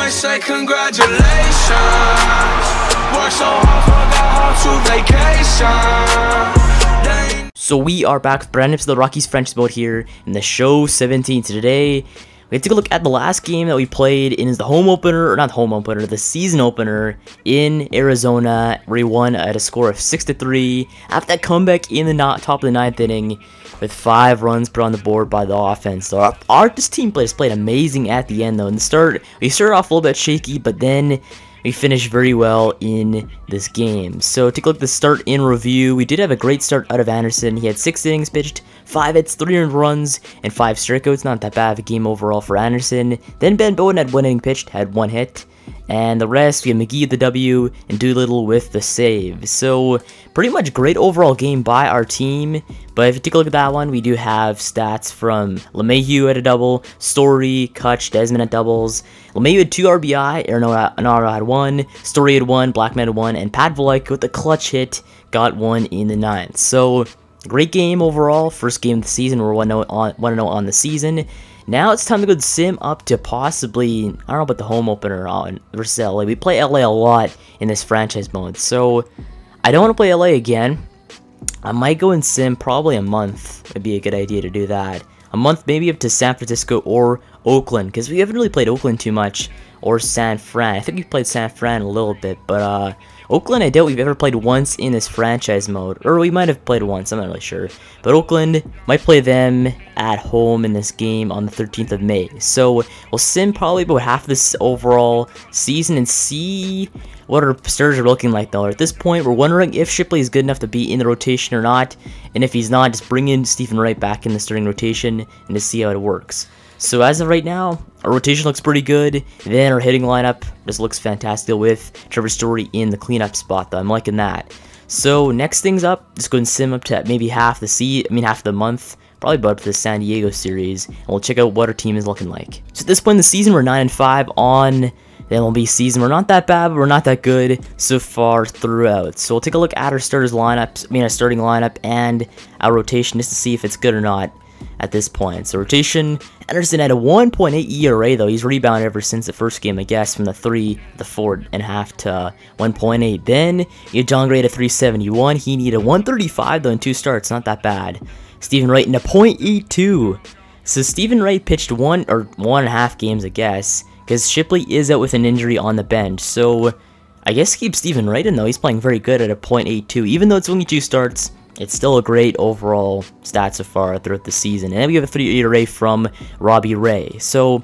might say congratulations. Work so hard, forgot how to vacation. So we are back with brand new to the Rockies French mode here in the show 17. Today we take a look at the last game that we played in the home opener, or not home opener, the season opener in Arizona, where we won at a score of 6-3 after that comeback in the top of the 9th inning with 5 runs put on the board by the offense. So this team players played amazing at the end though. In the start, we started off a little bit shaky, but then we finished very well in this game. So take a look at the start in review. We did have a great start out of Anderson. He had 6 innings pitched, 5 hits, 3 earned runs, and 5 strikeouts. Not that bad of a game overall for Anderson. Then Ben Bowden had 1 inning pitched, had 1 hit. And the rest, we have McGee with the W and Doolittle with the save. So pretty much great overall game by our team. But if you take a look at that one, we do have stats from LeMahieu at a double, Story, Kutch, Desmond at doubles. LeMahieu had 2 RBI, Arenado had 1, Story had 1, Blackman had 1, and Pat Valek with the clutch hit got 1 in the 9th. So great game overall. First game of the season. We're 1-0 on the season. Now it's time to go sim up to possibly, I don't know about the home opener on versus LA. We play LA a lot in this franchise mode, so I don't want to play LA again. I might go in sim probably a month. Would be a good idea to do that. A month maybe up to San Francisco or Oakland, because we haven't really played Oakland too much, or San Fran. I think we played San Fran a little bit, but Oakland I doubt we've ever played once in this franchise mode, or we might have played once, I'm not really sure. But Oakland, might play them at home in this game on the 13th of May. So we'll sim probably about half this overall season and see what our starters are looking like though. At this point, we're wondering if Shipley is good enough to be in the rotation or not, and if he's not, just bring in Stephen Wright back in the starting rotation and to see how it works. So as of right now, our rotation looks pretty good. Then our hitting lineup just looks fantastic with Trevor Story in the cleanup spot though. I'm liking that. So next things up, just go and sim up to maybe half the month, probably about the San Diego series, and we'll check out what our team is looking like. So at this point in the season, we're 9-5 on the MLB season. We're not that bad, but we're not that good so far throughout. So we'll take a look at our starting lineup and our rotation just to see if it's good or not at this point. So rotation, Anderson had a 1.8 ERA though. He's rebounded ever since the first game, I guess, from the 4.5 to 1.8. Then you had John Gray at a 371. He needed a 135 though in 2 starts. Not that bad. Stephen Wright in a .82. So Stephen Wright pitched 1 or 1.5 games, I guess, because Shipley is out with an injury on the bench. So I guess keep Stephen Wright in though. He's playing very good at a .82. Even though it's only 2 starts, it's still a great overall stat so far throughout the season. And then we have a 3 ERA from Robbie Ray. So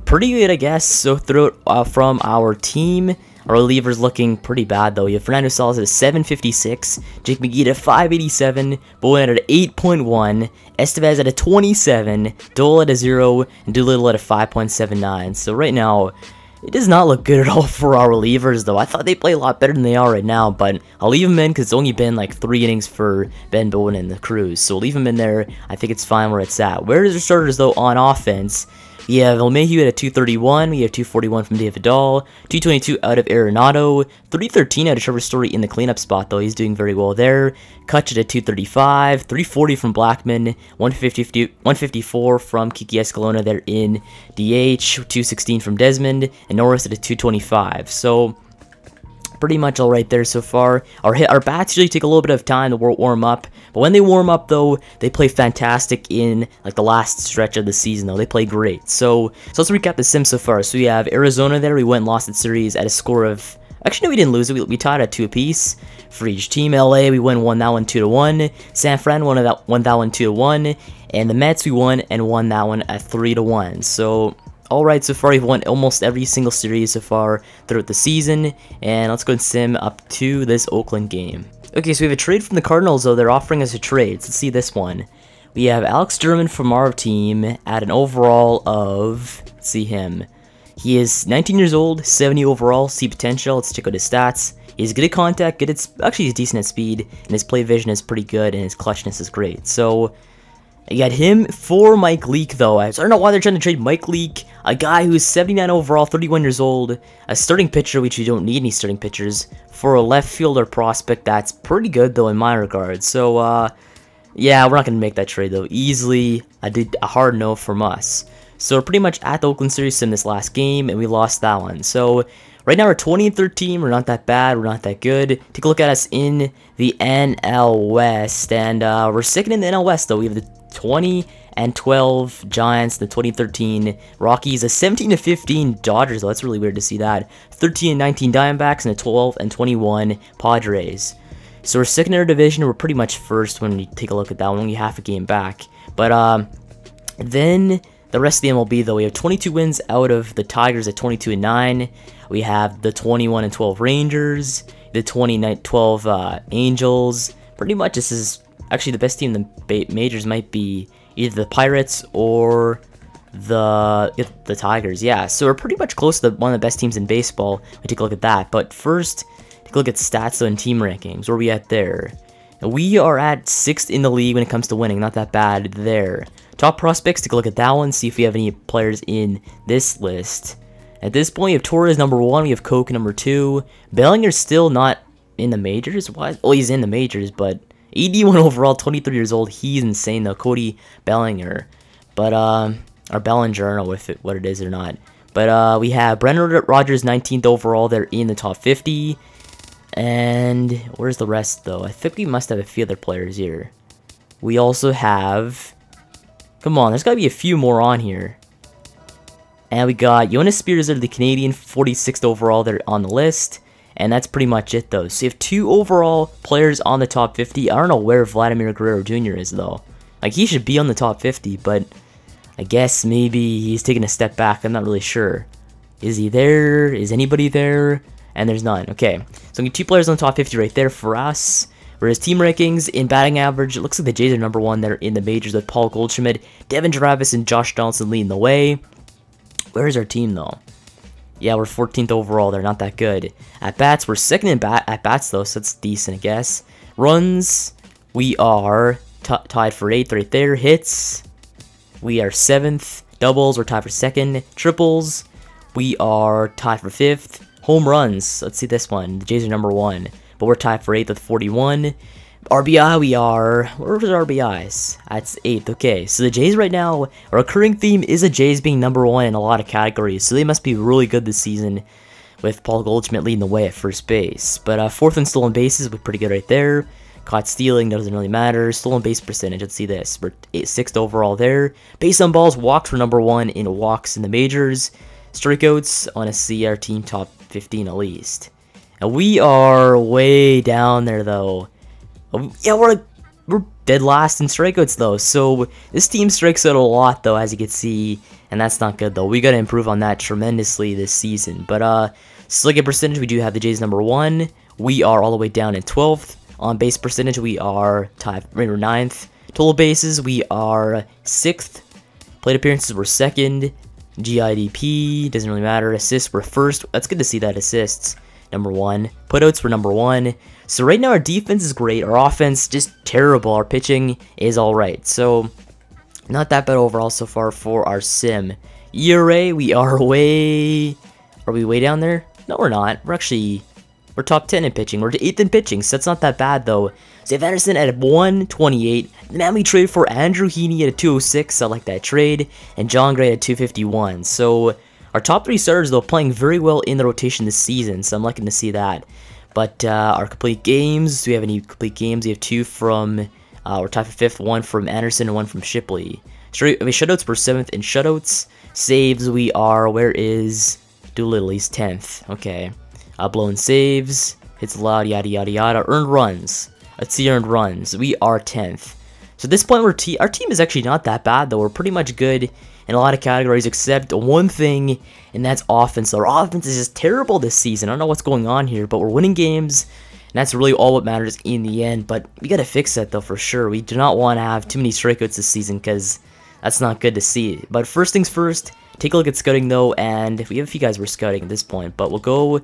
pretty good, I guess. So throughout from our team, our relievers looking pretty bad though. You have Fernando Salas at a 756, Jake McGee at a 587, Bowen at an 8.1, Estevez at a 27, Dole at a 0, and Doolittle at a 5.79. So right now, it does not look good at all for our relievers, though. I thought they'd play a lot better than they are right now, but I'll leave them in because it's only been like 3 innings for Ben Bowden and the Crews. So we'll leave them in there. I think it's fine where it's at. Where is the starters, though, on offense? We have LeMahieu at a 231, we have 241 from David Dahl, 222 out of Arenado, 313 out of Trevor Story in the cleanup spot, though. He's doing very well there. Kutch at a 235, 340 from Blackman, 154 from Kiki Escalona there in DH, 216 from Desmond, and Norris at a 225. So pretty much all right there so far. Our bats usually take a little bit of time to warm up, but when they warm up though, they play fantastic in like the last stretch of the season though. They play great. So let's recap the sim so far. So we have Arizona there. We went and lost the series at a score of, actually no, we didn't lose it. We tied at 2 apiece for each team. LA, we won that one 2-1. San Fran won that one 2-1, and the Mets we won that one at 3-1. So alright, so far we've won almost every single series so far throughout the season, and let's go and sim up to this Oakland game. Okay, so we have a trade from the Cardinals though. They're offering us a trade. Let's see this one. We have Alex German from our team at an overall of, let's see him. He is 19 years old, 70 overall, see potential. Let's check out his stats. He's good at contact, actually he's decent at speed, and his play vision is pretty good, and his clutchness is great. So I got him for Mike Leake, though. I don't know why they're trying to trade Mike Leake, a guy who's 79 overall, 31 years old, a starting pitcher, which you don't need any starting pitchers, for a left fielder prospect that's pretty good, though, in my regard. So, yeah, we're not going to make that trade, though. Easily, I did a hard no from us. So we're pretty much at the Oakland series in this last game, and we lost that one. So right now we're 20-13. We're not that bad. We're not that good. Take a look at us in the NL West, and we're second in the NL West though. We have the 20-12 Giants, the 2013 Rockies, the 17-15 Dodgers. Though that's really weird to see that. 13-19 Diamondbacks, and the 12-21 Padres. So we're second in our division. We're pretty much first when we take a look at that one. Only half a game back, but then. The rest of the MLB, though, we have 22 wins out of the Tigers at 22-9. We have the 21-12 Rangers, the 20-12 Angels. Pretty much, this is actually the best team in the majors. Might be either the Pirates or the Tigers. Yeah, so we're pretty much close to one of the best teams in baseball. We take a look at that. But first, take a look at stats though, and team rankings. Where are we at there? We are at 6th in the league when it comes to winning. Not that bad there. Top prospects, take a look at that one, see if we have any players in this list. At this point, we have Torres number 1, we have Koch number 2. Bellinger's still not in the majors? What? Well, he's in the majors, but 81 overall, 23 years old. He's insane, though. Cody Bellinger. But, or Bellinger, I don't know what it is or not. But, we have Brendan Rodgers, 19th overall. They're in the top 50. And where's the rest, though? I think we must have a few other players here. We also have... Come on, there's got to be a few more on here. And we got Jonas Spears, the Canadian, 46th overall. They're on the list. And that's pretty much it, though. So you have 2 overall players on the top 50. I don't know where Vladimir Guerrero Jr. is, though. Like, he should be on the top 50, but I guess maybe he's taking a step back. I'm not really sure. Is he there? Is anybody there? And there's none. Okay, so we have 2 players on the top 50 right there for us. Whereas team rankings, in batting average, it looks like the Jays are number 1. They're in the majors with Paul Goldschmidt, Devin Travis, and Josh Donaldson leading the way. Where's our team, though? Yeah, we're 14th overall. They're not that good. At bats, we're second in at bats, though, so that's decent, I guess. Runs, we are tied for 8th right there. Hits, we are 7th. Doubles, we're tied for 2nd. Triples, we are tied for 5th. Home runs, let's see this one. The Jays are number 1. But we're tied for 8th with 41. RBI, we are... Where's our RBIs? That's 8th. Okay, so the Jays right now, a recurring theme is the Jays being number 1 in a lot of categories. So they must be really good this season with Paul Goldschmidt leading the way at first base. But 4th in stolen bases, we're pretty good right there. Caught stealing, doesn't really matter. Stolen base percentage, let's see this. We're 6th overall there. Base on balls, walks, we're number 1 in walks in the majors. Strikeouts, I want to see our team top 15 at least. And we are way down there, though. Yeah, we're dead last in strikeouts, though. So this team strikes out a lot, though, as you can see. And that's not good, though. We got to improve on that tremendously this season. But slugging percentage, we do have the Jays number 1. We are all the way down in 12th. On base percentage, we are tied for 9th. Total bases, we are 6th. Plate appearances, we're 2nd. GIDP, doesn't really matter. Assists, we're 1st. That's good to see that assists. Number 1. Putouts were number 1. So right now our defense is great. Our offense just terrible. Our pitching is alright. So not that bad overall so far for our sim. ERA, we are way... Are we way down there? No, we're not. We're top 10 in pitching. We're 8th in pitching, so that's not that bad though. Save Anderson at 128. Then we traded for Andrew Heaney at a 206. I like that trade. And John Gray at 251. So... Our top 3 starters, though, playing very well in the rotation this season, so I'm liking to see that. But our complete games, do we have any complete games? We have 2 from, we're tied for 5th, 1 from Anderson and 1 from Shipley. Shutouts, we're 7th in shutouts. Saves, we are, where is Doolittle? He's 10th. Okay. Blown saves, hits allowed, yada yada yada. Earned runs. Let's see earned runs. We are 10th. So at this point, our team is actually not that bad, though. We're pretty much good in a lot of categories, except one thing, and that's offense. Our offense is just terrible this season. I don't know what's going on here, but we're winning games, and that's really all what matters in the end. But we got to fix that, though, for sure. We do not want to have too many strikeouts this season, because that's not good to see. But first things first, take a look at scouting, though, and we have a few guys we're scouting at this point, but we'll go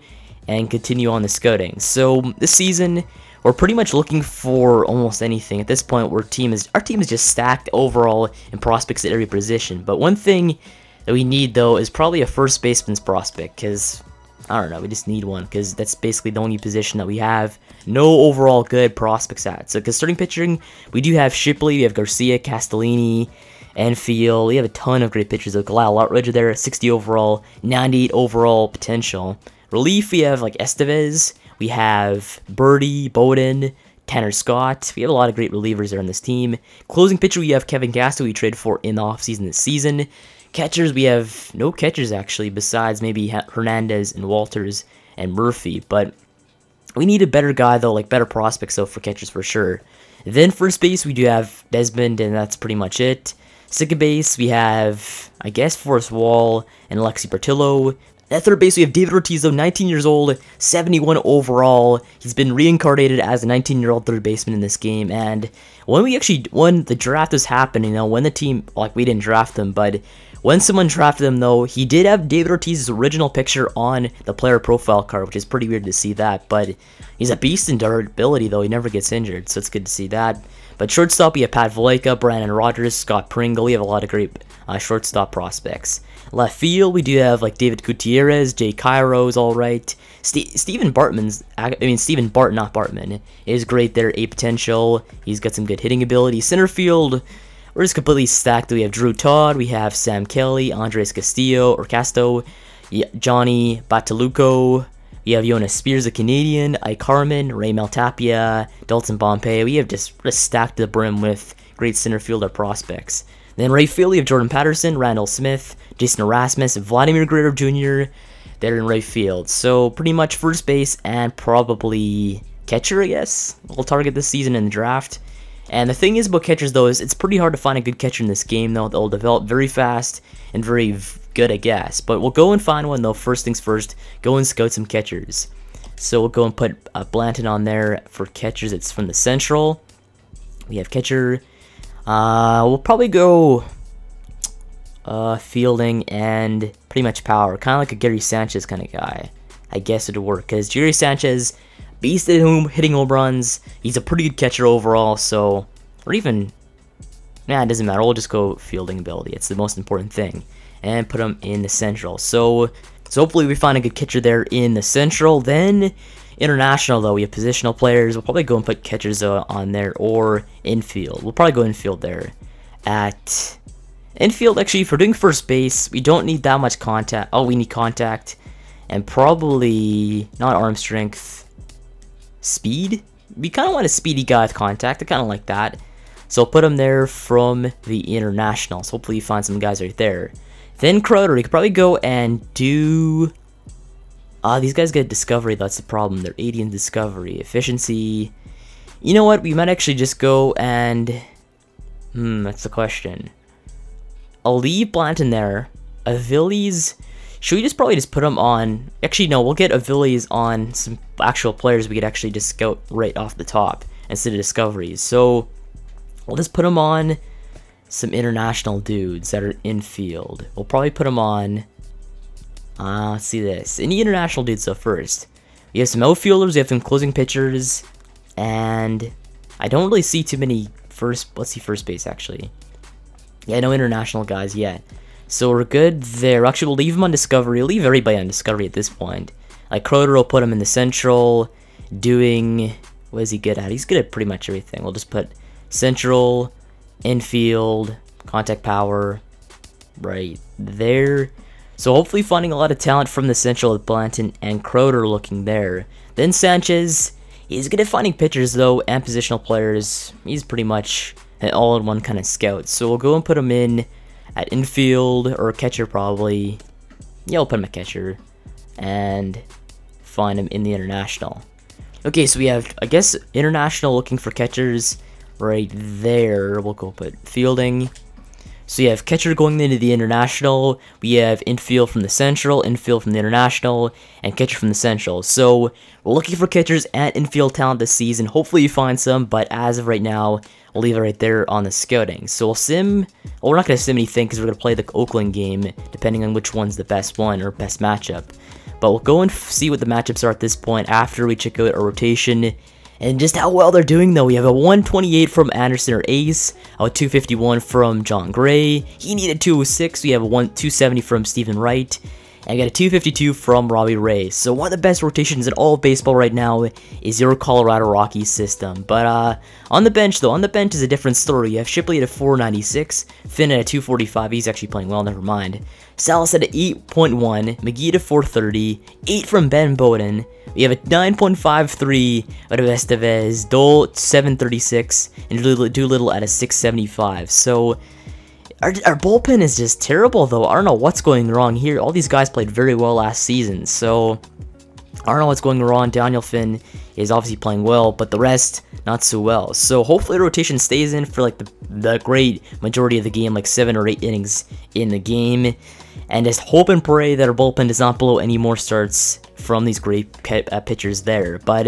and continue on the scouting. So this season, we're pretty much looking for almost anything. At this point, our team is just stacked overall in prospects at every position. But one thing that we need, though, is probably a first baseman's prospect, because, I don't know, we just need one, because that's basically the only position that we have no overall good prospects at. So, because starting pitching, we do have Shipley, we have Garcia, Castellini, Infield, we have a ton of great pitchers. Like Lyle Outrigger there, 60 overall, 98 overall potential. Relief, we have like Estevez, we have Birdie, Bowden, Tanner Scott. We have a lot of great relievers there on this team. Closing pitcher, we have Kevin Castro, we traded for in the offseason this season. Catchers, we have no catchers actually, besides maybe Hernandez and Walters and Murphy. But we need a better guy though, like better prospects though for catchers for sure. Then first base, we do have Desmond, and that's pretty much it. Second base, we have, I guess, Forrest Wall and Alexi Portillo. At third base, we have David Ortiz, though, 19 years old, 71 overall. He's been reincarnated as a 19-year-old third baseman in this game. And when the draft was happening, when the team, like, we didn't draft him, but when someone drafted him, though, he did have David Ortiz's original picture on the player profile card, which is pretty weird to see that. But he's a beast in durability, though. He never gets injured, so it's good to see that. But shortstop, we have Pat Valaika, Brandon Rogers, Scott Pringle. We have a lot of great shortstop prospects. Left field, we do have like David Gutierrez, Jay Karros, all right. Stephen Bartman, not Bartman, is great there, A potential. He's got some good hitting ability. Center field, we're just completely stacked. We have Drew Todd, we have Sam Kelly, Andres Castillo, Johnny Bataluco. We have Jonas Spears, a Canadian, Ike Harmon, Raymel Tapia, Dalton Pompey. We have just stacked the brim with great center fielder prospects. Then right field, we have Jordan Patterson, Randall Smith, Jason Erasmus, Vladimir Guerrero Jr. They're in right field. So pretty much first base and probably catcher, I guess. We'll target this season in the draft. And the thing is about catchers, though, is it's pretty hard to find a good catcher in this game, though. They'll develop very fast and very good, I guess. But we'll go and find one, though. First things first, go and scout some catchers. So we'll go and put Blanton on there for catchers. It's from the Central. We have catcher. We'll probably go fielding and pretty much power. Kind of like a Gary Sanchez kind of guy. I guess it would work, because Gary Sanchez, beast at home, hitting home runs. He's a pretty good catcher overall, so, or even, nah, it doesn't matter. We'll just go fielding ability. It's the most important thing. And put him in the Central. So hopefully we find a good catcher there in the Central. Then international, though, we have positional players. We'll probably go and put catchers on there, or infield. We'll probably go infield there. At infield, actually, if we're doing first base, we don't need that much contact. Oh, we need contact. And probably not arm strength. Speed? We kind of want a speedy guy with contact. I kind of like that. So I'll put him there from the international. So hopefully you find some guys right there. Then Crowder, we could probably go and do... these guys get discovery, that's the problem. They're 80 in discovery. Efficiency. You know what? We might actually just go and... that's the question. I'll leave Blanton there. Aviles... Should we just probably just put him on... Actually, no, we'll get Aviles on some actual players we could actually just scout right off the top instead of discoveries. So, we'll just put him on some international dudes that are infield. We'll probably put him on... let's see this. Any international dudes, so first. We have some outfielders, we have some closing pitchers, and I don't really see too many let's see first base, actually. Yeah, no international guys yet. So we're good there. Actually, we'll leave him on Discovery. We'll leave everybody on Discovery at this point. Like, Crowder, will put him in the Central, doing... What is he good at? He's good at pretty much everything. We'll just put Central, infield, contact power, right there. So hopefully finding a lot of talent from the Central with Blanton and Crowder looking there. Then Sanchez, he's good at finding pitchers though, and positional players. He's pretty much an all-in-one kind of scout. So we'll go and put him in at infield, or catcher probably. Yeah, we'll put him at catcher. And find him in the international. Okay, so we have, I guess, international looking for catchers right there. We'll go put fielding. So you have catcher going into the international, we have infield from the Central, infield from the international, and catcher from the Central. So we're looking for catchers and infield talent this season. Hopefully you find some, but as of right now, we'll leave it right there on the scouting. So we'll sim, well, we're not going to sim anything because we're going to play the Oakland game, depending on which one's the best one or best matchup. But we'll go and see what the matchups are at this point after we check out our rotation. And just how well they're doing, though. We have a 128 from Anderson, or Ace, a 251 from John Gray. He needed 206. We have a 270 from Stephen Wright. and I got a 252 from Robbie Ray. So one of the best rotations in all of baseball right now is your Colorado Rockies system. But on the bench though, on the bench is a different story. You have Shipley at a 496, Finn at a 245, he's actually playing well, never mind. Salas at an 8.1, McGee at a 430, 8 from Ben Bowden. We have a 9.53 out of Estevez, Dole 736, and Doolittle at a 675. So our bullpen is just terrible though. I don't know what's going wrong here. All these guys played very well last season, so I don't know what's going wrong. Daniel Finn is obviously playing well, but the rest not so well. So hopefully the rotation stays in for like the great majority of the game, like 7 or 8 innings in the game, and just hope and pray that our bullpen does not blow any more starts from these great pitchers there. But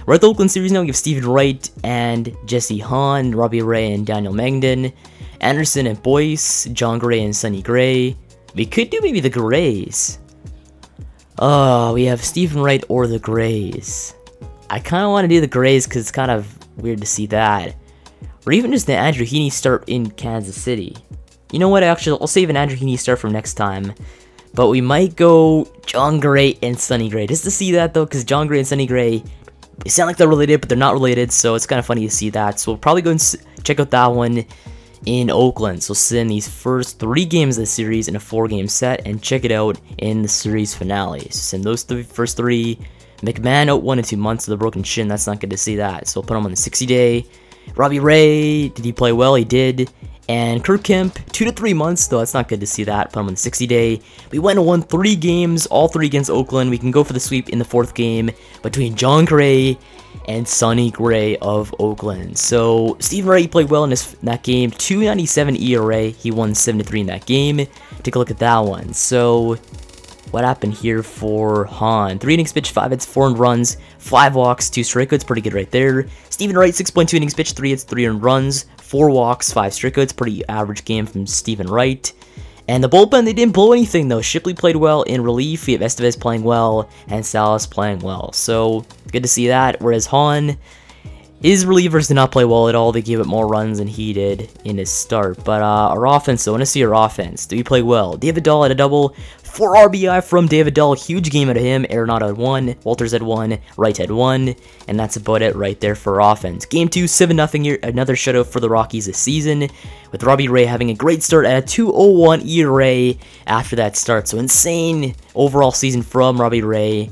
we're at the Oakland series now. We have Stephen Wright and Jesse Hahn, Robbie Ray and Daniel Mangden, Anderson and Boyce, John Gray and Sonny Gray. We could do maybe the Grays. Oh, we have Stephen Wright or the Grays. I kind of want to do the Grays because it's kind of weird to see that. Or even just the Andrew Heaney start in Kansas City. You know what, actually, I'll save an Andrew Heaney start from next time. But we might go John Gray and Sonny Gray. Just to see that, though, because John Gray and Sonny Gray, they sound like they're related, but they're not related. So it's kind of funny to see that. So we'll probably go and check out that one in Oakland. So send these first 3 games of the series in a 4-game set and check it out in the series finale. So send those first 3. McMahon out 1 and 2 months with a broken shin. That's not good to see that. So we'll put him on the 60-day. Robbie Ray, did he play well? He did. And Kirk Kemp, 2 to 3 months, though that's not good to see that. Put him on the 60-day. We went and won 3 games, all 3 against Oakland. We can go for the sweep in the 4th game between John Gray and Sonny Gray of Oakland. So Stephen Wright played well in that game. 2.97 ERA. He won 7-3 in that game. Take a look at that one. So what happened here for Hahn? 3 innings pitched, 5 hits, 4 earned runs, 5 walks, 2 strikeouts. Pretty good right there. Stephen Wright, 6.2 innings pitched, 3 hits, 3 earned runs, 4 walks, 5 strikeouts. Pretty average game from Stephen Wright. And the bullpen, they didn't blow anything though. Shipley played well in relief. We have Estevez playing well and Salas playing well. So good to see that. Whereas Hahn, his relievers did not play well at all. They gave it more runs than he did in his start. But our offense, I want to see our offense. Do we play well? David Dahl had a double. 4 RBI from David Dahl. Huge game out of him. Arenado had 1. Walters had 1. Wright had 1. And that's about it right there for offense. Game 2, 7-0 here. Another shutout for the Rockies this season, with Robbie Ray having a great start at a 2.01 ERA after that start. So insane overall season from Robbie Ray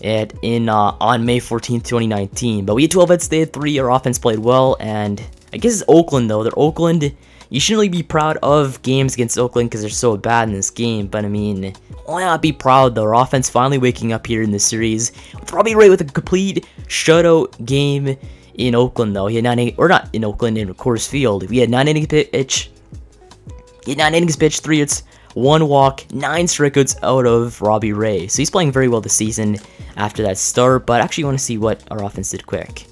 on May 14th, 2019. But we had 12 hits, they had 3. Our offense played well, and I guess it's Oakland though. They're Oakland. You shouldn't really be proud of games against Oakland because they're so bad in this game, but I mean, why not be proud though? Our offense finally waking up here in this series, with Robbie Ray with a complete shutout game in Oakland though. He had 9 innings, or not in Oakland, in Coors Field. We had 9 innings pitched. He had 9 innings pitched, 3 hits, 1 walk, 9 strikeouts out of Robbie Ray. So he's playing very well this season after that start, but I actually want to see what our offense did quick.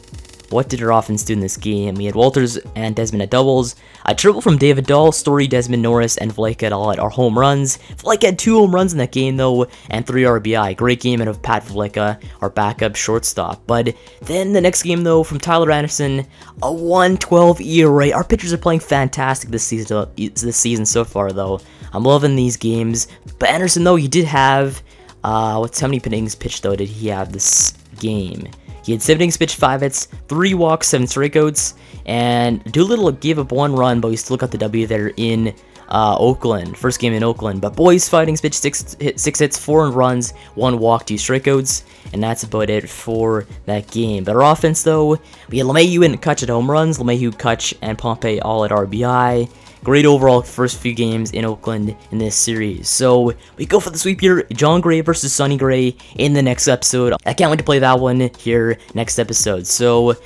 What did our offense do in this game? We had Walters and Desmond at doubles, a triple from David Dahl, Story, Desmond, Norris, and Vlaika all at our home runs. Vlaika had 2 home runs in that game though, and 3 RBI. Great game out of Pat Vlaika, our backup shortstop. But then the next game though, from Tyler Anderson, a 1.12 ERA. Our pitchers are playing fantastic this season so far though. I'm loving these games. But Anderson though, he did have, how many innings pitched though did he have this game? He had 7 innings pitched, 5 hits, 3 walks, 7 strikeouts, and Doolittle gave up 1 run, but we still got the W there in Oakland. First game in Oakland. But Boyce, 5 innings pitched, 6 hits, 4 earned runs, 1 walk, 2 strikeouts, and that's about it for that game. But our offense, though, we had LeMahieu and Kutch at home runs, LeMahieu, Kutch, and Pompey all at RBI. Great overall first few games in Oakland in this series. So we go for the sweep here, John Gray versus Sonny Gray in the next episode. I can't wait to play that one here next episode. So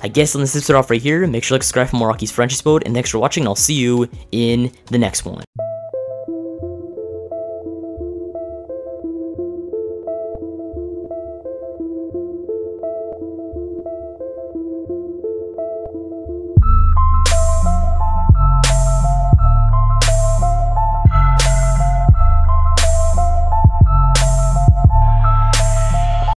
I guess on this episode off right here, make sure to subscribe for more Rockies Friendship Mode, and thanks for watching, and I'll see you in the next one.